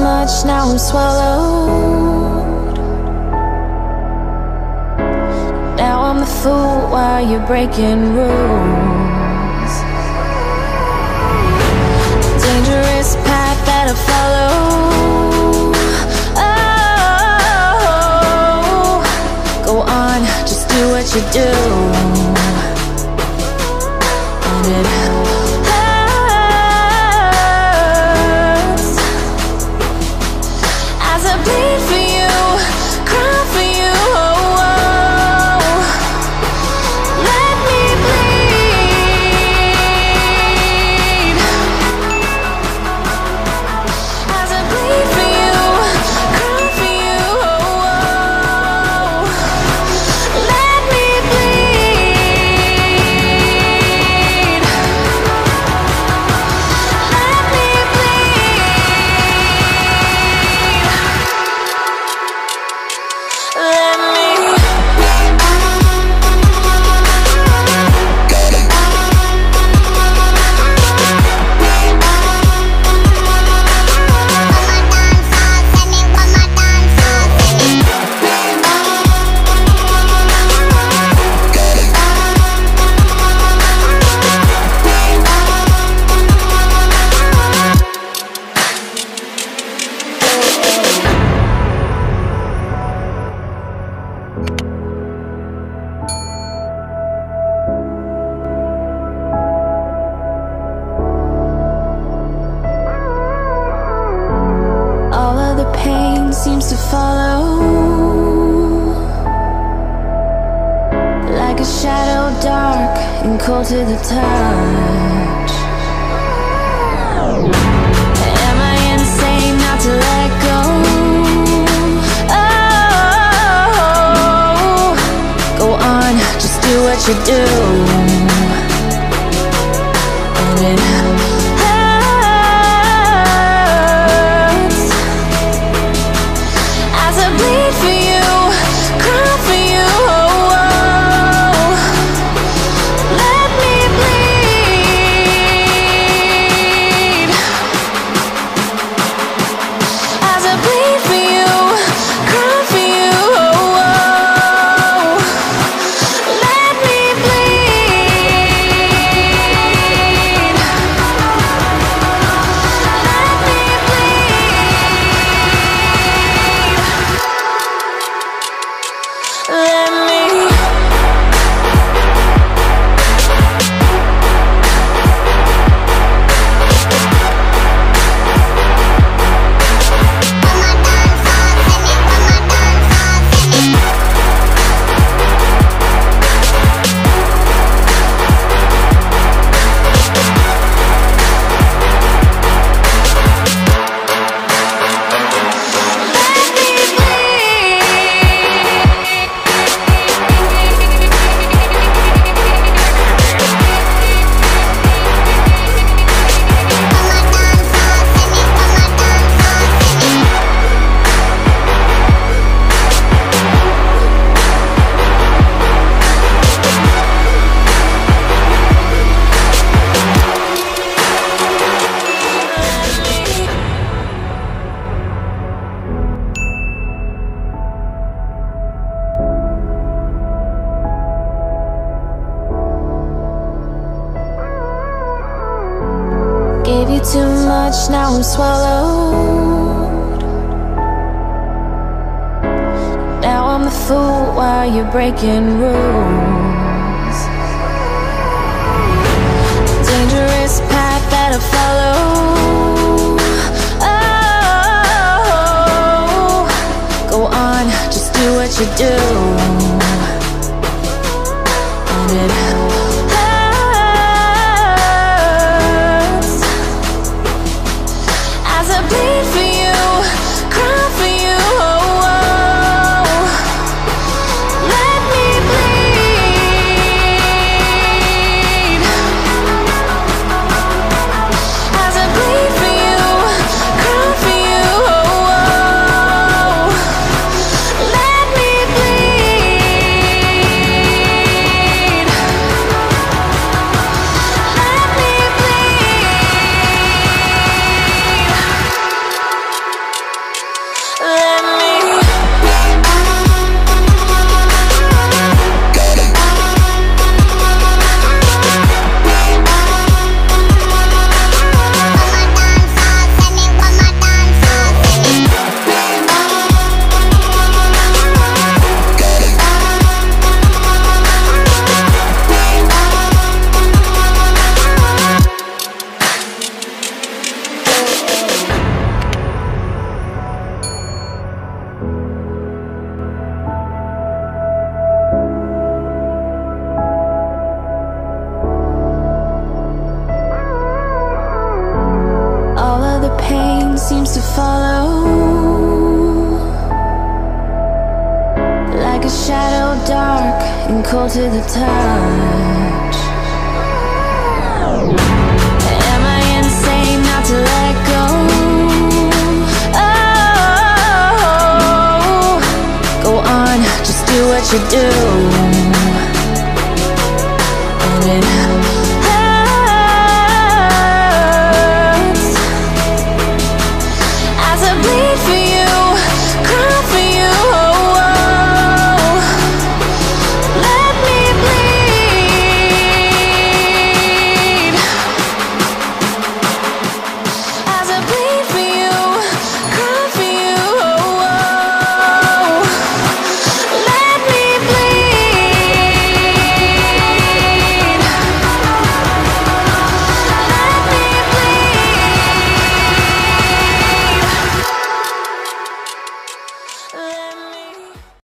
much, now I'm swallowed. Now I'm the fool while you're breaking rules. Dangerous path that I follow. Oh, go on, just do what you do. And it hurts as I bleed for you, cry for you. Oh, oh. Let me bleed as I bleed for you, cry for you. Oh, oh. Let me bleed. Let me all of the pain seems to follow, like a shadow, dark and cold to the touch. Am I insane not to let go? Oh, go on, just do what you do. And it hurts as I bleed for you, cry for you. Oh, oh. Let me bleed as I bleed for you, cry for you. Oh, oh. Let me bleed. Let me bleed. Let me. Gave you too much, now I'm swallowed. Now I'm the fool while you're breaking rules. Dangerous path that I follow. Oh, go on, just do what you do. And it hurts as I bleed for you, cry for you. Oh, oh. Let me bleed as I bleed for you, cry for you. Oh, oh. Let me bleed. getting cold to the touch. Am I insane not to let go? Oh, go on, just do what you do.